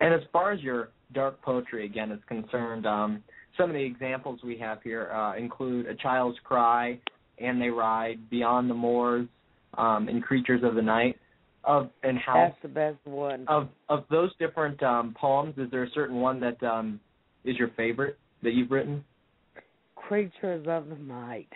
And as far as your dark poetry, again, is concerned, some of the examples we have here include A Child's Cry, And They Ride, Beyond the Moors, and Creatures of the Night. And how, that's the best one. Of those different poems, is there a certain one that is your favorite that you've written? Creatures of the Night.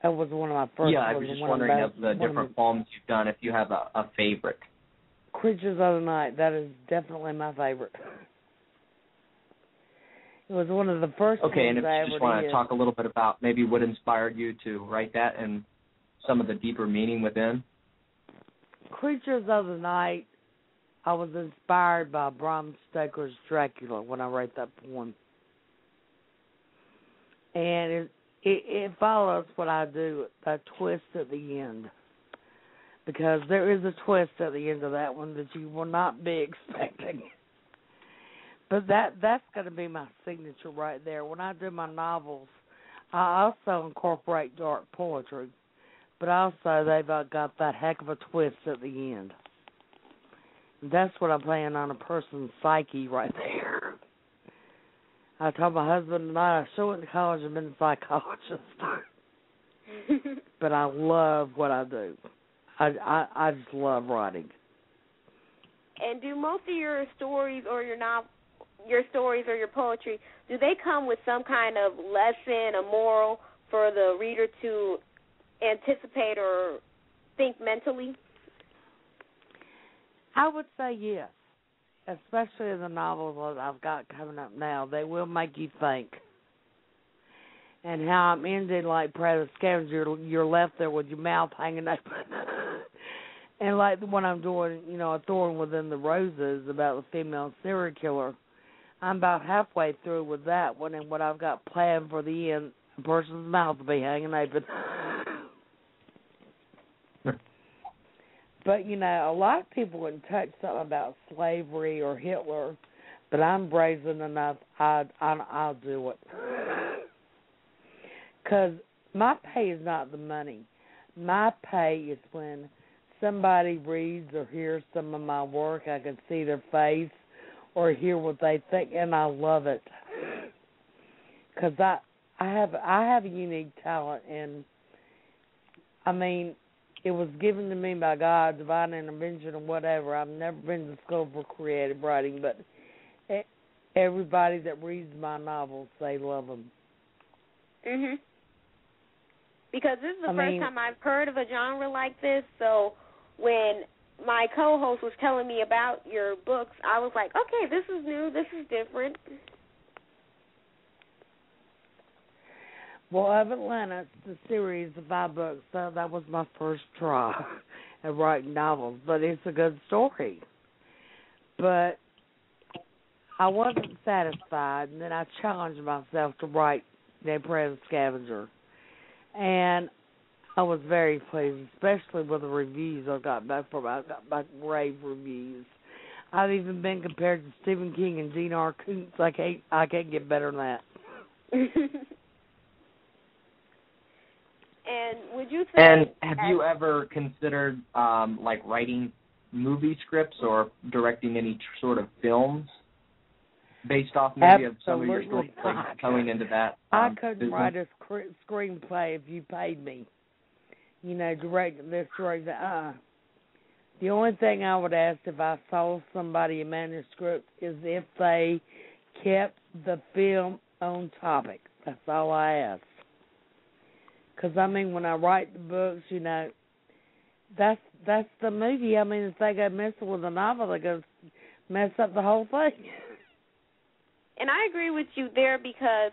That was one of my first. Yeah, I was just wondering of the different poems you've done, if you have a favorite. Creatures of the Night, that is definitely my favorite. It was one of the first ones I ever did. Okay, and if you just want to talk a little bit about maybe what inspired you to write that and some of the deeper meaning within. Creatures of the Night, I was inspired by Bram Stoker's Dracula when I wrote that poem. And it follows what I do, a twist at the end. Because there is a twist at the end of that one that you will not be expecting. But that's going to be my signature right there. When I do my novels, I also incorporate dark poetry. But also they've got that heck of a twist at the end. That's what I'm playing on a person's psyche right there. I told my husband tonight I still went to college and been a psychologist. But I love what I do. I just love writing. And do most of your stories or your stories or your poetry, do they come with some kind of lesson, a moral for the reader to anticipate or think mentally? I would say yes, especially the novels that I've got coming up now. They will make you think. And how I'm ending like Prey of the Scavenger, you're left there with your mouth hanging open. And like the one I'm doing, A Thorn Within the Roses about the female serial killer, I'm about halfway through with that one, and what I've got planned for the end, a person's mouth will be hanging open. But, a lot of people wouldn't touch something about slavery or Hitler, but I'm brazen enough, I'll do it. Because my pay is not the money. My pay is when somebody reads or hears some of my work, I can see their face or hear what they think, and I love it. Because I have a unique talent, and, it was given to me by God, divine intervention or whatever. I've never been to school for creative writing, but everybody that reads my novels, they love them. Mhm. Because this is the first time I've heard of a genre like this, so when my co-host was telling me about your books, I was like, okay, this is new, this is different. Well, of Atlanta, it's the series of 5 books, so that was my first try at writing novels, but it's a good story. But I wasn't satisfied, and then I challenged myself to write The Prey of the Scavenger. And I was very pleased, especially with the reviews I got back from. I got back rave reviews. I've even been compared to Stephen King and Gene R. Kuntz. I can't get better than that. And would you say? And have you ever considered writing movie scripts or directing any sort of films based off maybe of some of your stories, going into that? I couldn't business? write a screenplay if you paid me. Direct this, direct that. The only thing I would ask if I sold somebody a manuscript is if they kept the film on topic. That's all I ask. Because, when I write the books, that's the movie. If they go messing with a novel, they're going to mess up the whole thing. And I agree with you there because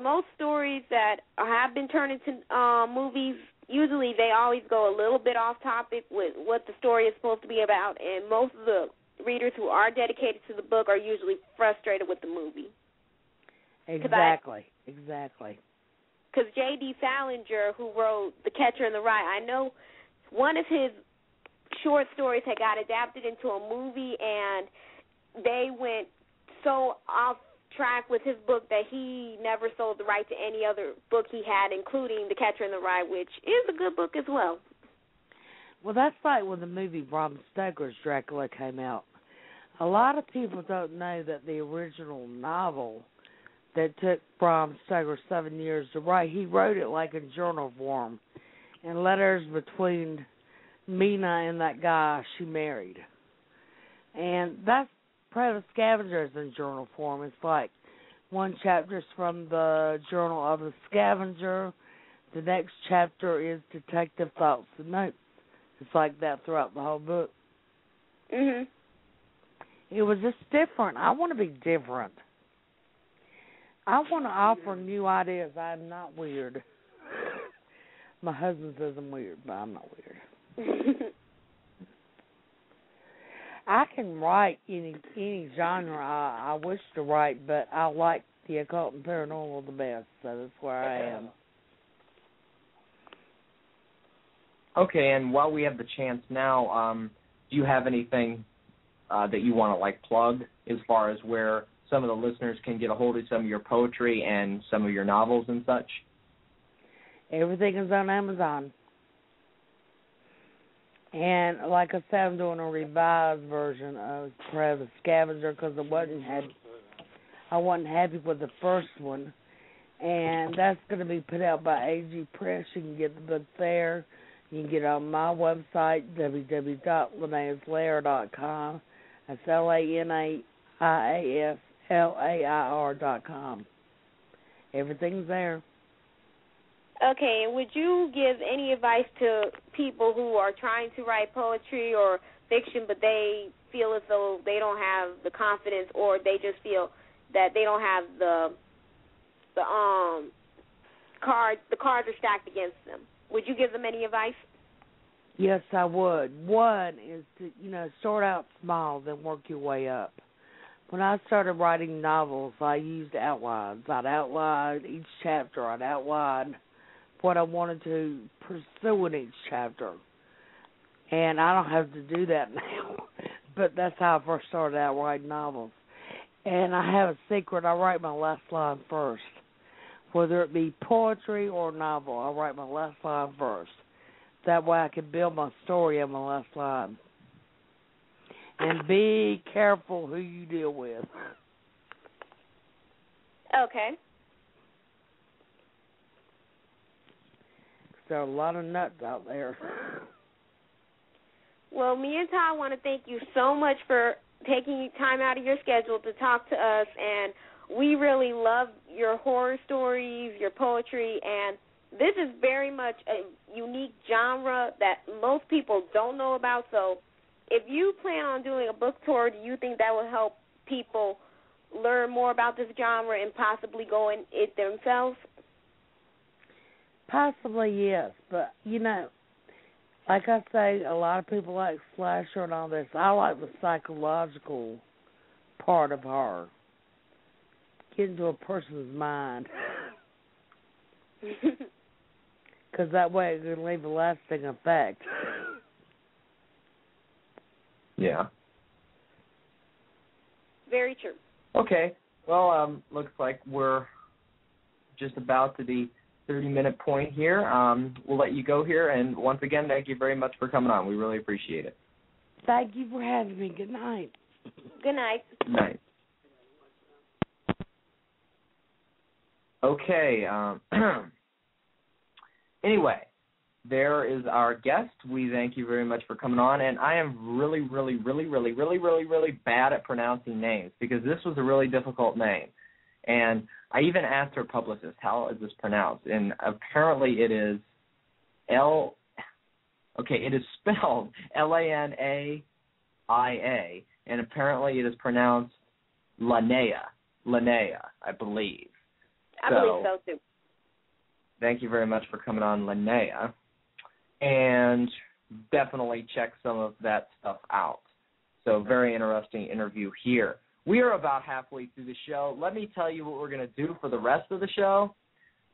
most stories that have been turned into movies, usually they always go a little bit off topic with what the story is supposed to be about, and most of the readers who are dedicated to the book are usually frustrated with the movie. Exactly. Because J.D. Salinger, who wrote The Catcher in the Rye, I know one of his short stories had got adapted into a movie, and they went so off track with his book that he never sold the right to any other book he had, including The Catcher in the Rye, which is a good book as well. Well, that's like when the movie Bram Stoker's Dracula came out. A lot of people don't know that the original novel that took Bram Stoker 7 years to write, he wrote it like in journal form, in letters between Mina and that guy she married. And that's Prey of the Scavengers in journal form. It's like one chapter's from the Journal of the Scavenger. The next chapter is Detective Thoughts and Notes. It's like that throughout the whole book. Mhm. It was just different. I want to be different. I want to offer new ideas. I'm not weird. My husband says I'm weird, but I'm not weird. I can write any genre I wish to write, but I like the occult and paranormal the best, so that's where I am. Okay, and while we have the chance now, do you have anything that you want to plug as far as where some of the listeners can get a hold of some of your poetry and some of your novels and such? Everything is on Amazon. And like I said, I'm doing a revised version of Prey of the Scavenger because I wasn't happy with the first one. And that's going to be put out by AG Press. You can get the book there. You can get it on my website, www.lanaislair.com. That's LANAIASLAIR.com. Everything's there. Okay, and would you give any advice to people who are trying to write poetry or fiction, but they feel as though they don't have the confidence, or they just feel that they don't have the cards are stacked against them? Would you give them any advice? Yes, I would. One is to, start out small, then work your way up. When I started writing novels, I used outlines. I'd outline each chapter. I'd outline what I wanted to pursue in each chapter. And I don't have to do that now, but that's how I first started out writing novels. And I have a secret. I write my last line first. Whether it be poetry or novel, I write my last line first. That way I can build my story on my last line. And be careful who you deal with. Okay. There are a lot of nuts out there. Well, me and Todd want to thank you so much for taking time out of your schedule to talk to us, and we really love your horror stories, your poetry, and this is very much a unique genre that most people don't know about. So if you plan on doing a book tour, do you think that will help people learn more about this genre and possibly go in it themselves? Possibly, yes. But, like I say, a lot of people like slasher and all this. I like the psychological part of horror. Get into a person's mind. Because that way it can leave a lasting effect. Yeah. Very true. Okay. Well, looks like we're just about to the 30-minute point here. We'll let you go here. And once again, thank you very much for coming on. We really appreciate it. Thank you for having me. Good night. Good night. Good night. Okay. Anyway, there is our guest. We thank you very much for coming on. And I am really, really, really, really, really, really, really bad at pronouncing names because this was a really difficult name. And I even asked her publicist, how is this pronounced? And apparently it is it is spelled Lanaia, and apparently it is pronounced Lanaia, I believe. I believe so, too. Thank you very much for coming on, Lanaia. And definitely check some of that stuff out. So very interesting interview here. We are about halfway through the show. Let me tell you what we're going to do for the rest of the show.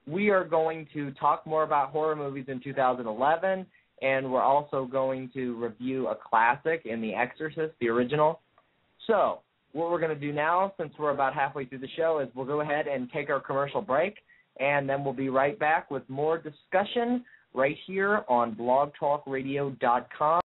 We are going to talk more about horror movies in 2011, and we're also going to review a classic in The Exorcist, the original. So what we're going to do now, since we're about halfway through the show, is we'll go ahead and take our commercial break, and then we'll be right back with more discussion right here on blogtalkradio.com.